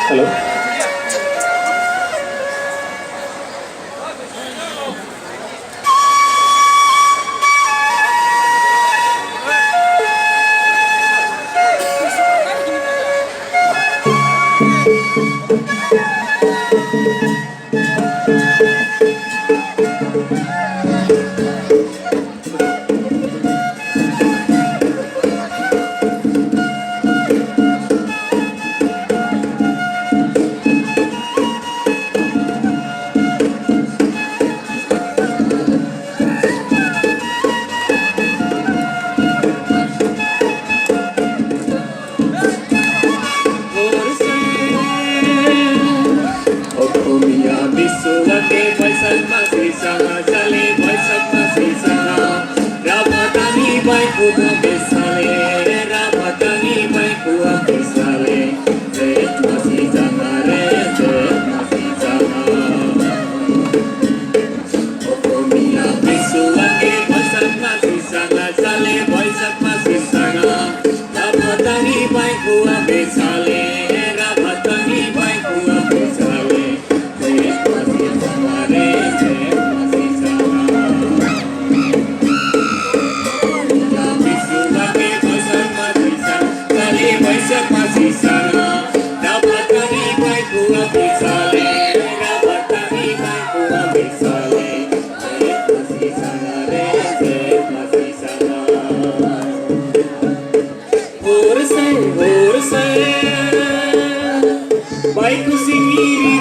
Halo. Baikku sendiri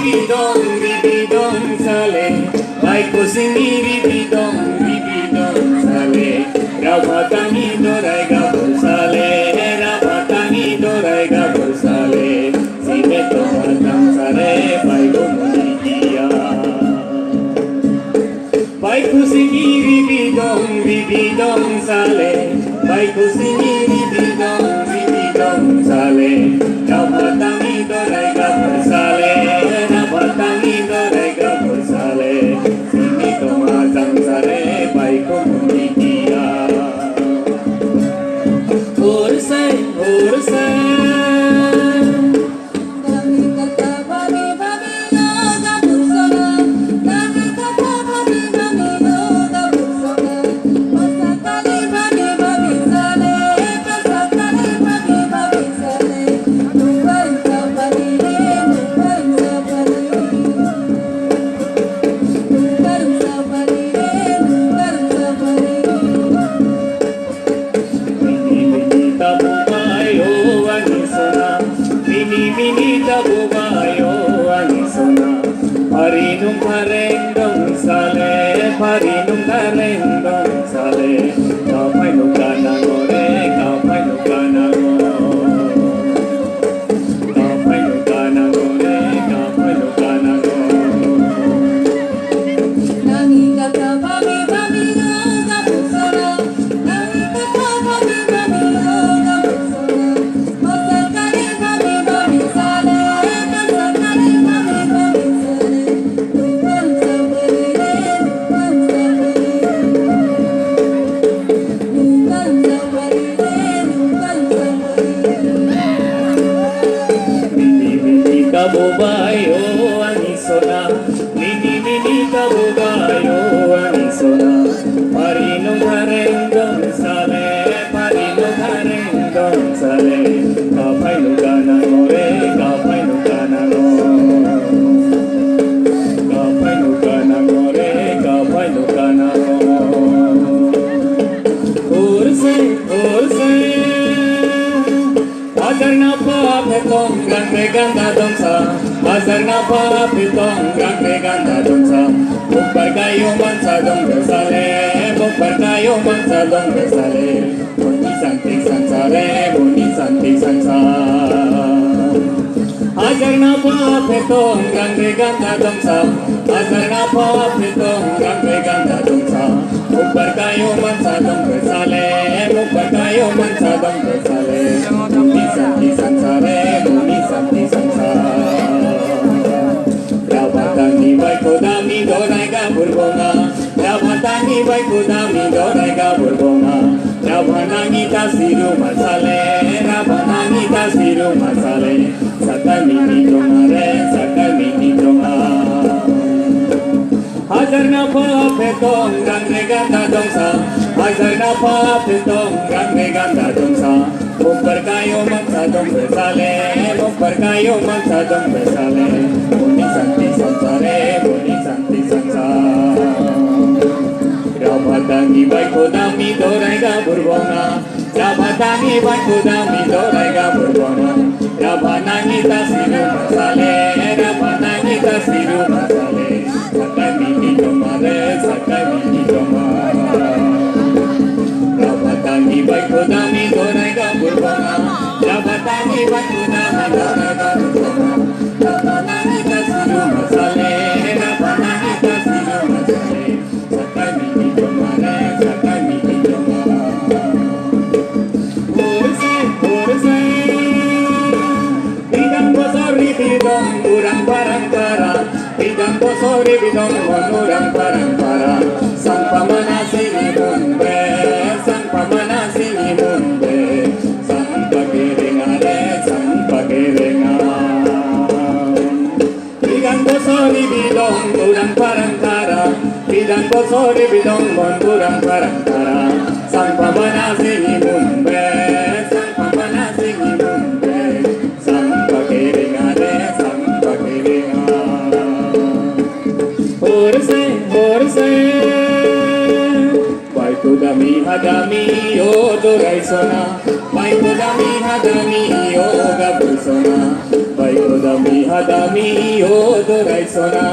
bidong sale, baikku sendiri bidong sale, rabatangi dorai gabul sale, rabatangi dorai gabul sale, sibeto matang sare, baikku mulia. Baikku sendiri bidong sale, baikku sendiri bidong sale, rabatangi dorai gabul sale, rabatangi dorai gabul sale, sibeto matang sare, baikku mulia. Ursay Parinung karendong sale, kapay nukanango re, kapay nukanango, kapay nukanango re, kapay nukanango. Nangi kata babi no kapusora, nangi kata babi no kapusora, masakari babi sale, masakari babi sale, nukan sabere. Kabubayo anisona, mini kabubayo anisona, parinong karendong sale, parinong karendong sale, kapay luganan mo re, kapay luganan mo, kapay luganan mo re, kapay luganan mo. Ursay, azar na pa petong grande ganda dongsa, azar na pa petong grande ganda dongsa, bukbar kayo man sa dong besale, bukbar kayo man sa dong besale, buni santi sansare, buni santi sansa. Azar na pa petong grande ganda dongsa, azar na pa petong grande ganda dongsa, bukbar kayo man sa dong besale, bukbar kayo man sa dong besale. Santi sansare, buni santi sansa. Rabatani baiko dami dorai gabul bonga, rabatani baiko dami dorai gabul bonga, rabanangi tasiru masale, rabanangi tasiru masale, satani ni doma petong rang reganda dongsa Azarna pa petong rang reganda dongsa Bumper kayo magsadong besale Bumper kayo magsadong besale Muni santi sansare Muni santi sansare Rabatangi baiko dami dorai ga burbona Rabatangi baiko dami dorai ga burbona Rabanangi tasiru masale Rabanangi tasiru masale Sakai mini domare Sakai mini domare Rabatangi baiko dami dorai ga burbona Rabatangi baiko dami dorai ga burbona Rabanangi tasiru masale Rabanangi tasiru masale Sakai mini domare Sakai mini domare Urse Bidang bosori bidong urang parangkara Bidang bosori bidong urang parangkara Sang pamana sini munbe Sang pamana sini munbe Sang pagirengare Sang pagirengare Bidang bosori bidong urang parangkara Bidang bosori bidong urang parangkara Sang pamana sini munbe Sang pamana sini munbe Sang pagirengare Sang pagirengare Horse Baiko dami hadami yodo raisona Baiko dami hadami yoga bursona Baiko dami hadami yodo raisona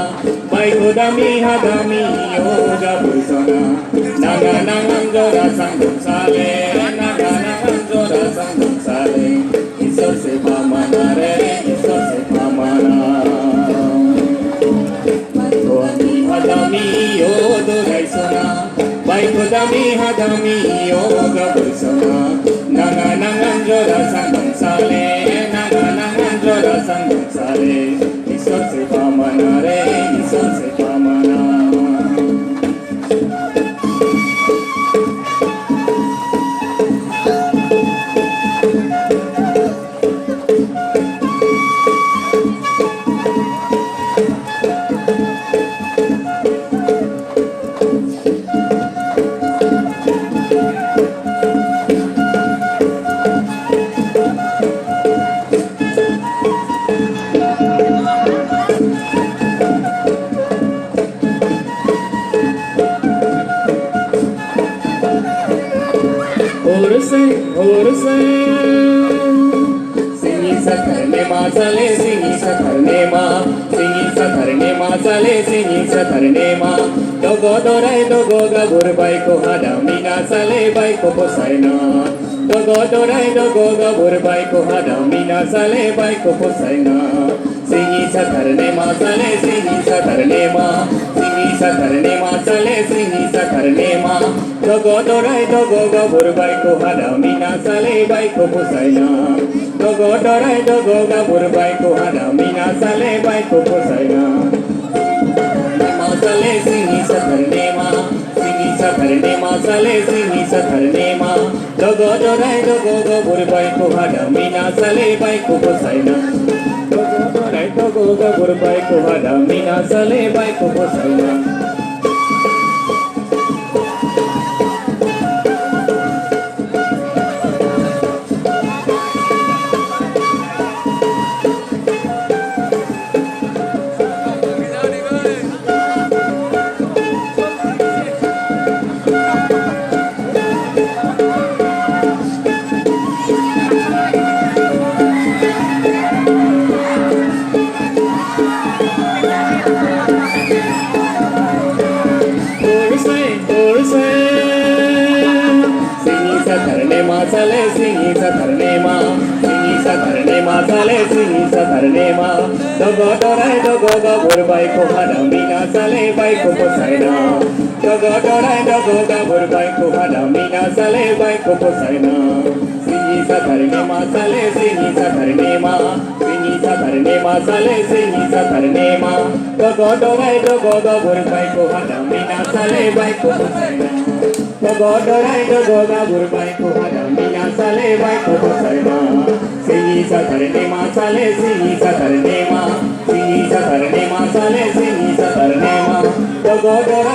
Baiko dami hadami yoga bursona Naga nangang jora sanggung sale Naga nangang jora sanggung sale Isor se pamana re Isor se pamana Hadami yodo raisona Baiko dami hadami yoga bursona Nanga nangan jora sanggung sale Nanga nangan jora sanggung sale Isor se pamana re Isor se pamana Horse Singi satarne ma sale Singi satarne ma Singi satarne ma sale Singi satarne ma Dogo dorai dogo gabur baiko hadami na sale baiko posaina Dogo dorai dogo gabur baiko hadami na sale baiko posaina Singi satarne ma sale Singi satarne ma Singi satarne ma sale Singi satarne ma Dogo dorai dogo gabur baiko hadami na sale baiko posaina Dogo dorai dogo gabur baiko hadami na sale baiko posaina Ma sale Singi satarne ma Singi satarne ma sale Singi satarne ma Dogo dorai dogo gabur baiko hadami na sale baiko posaina Dogo dorai dogo gabur baiko hadami na sale baiko posaina sale Singi satarne ma Singi satarne ma sale Singi satarne ma Dogo dorai dogo gabur baiko hadami na sale baiko posaina Dogo dorai dogo gabur baiko hadami na sale baiko posaina Singi satarne ma sale Singi satarne ma Singi satarne ma sale Singi satarne ma Dogo dorai dogo gabur baiko hadami na sale baiko posaina Dogo dorai dogo gabur baiko hadami na sale baiko posaina Singi satarne ma sale Singi satarne ma Singi satarne ma sale Singi satarne ma Dogo dorai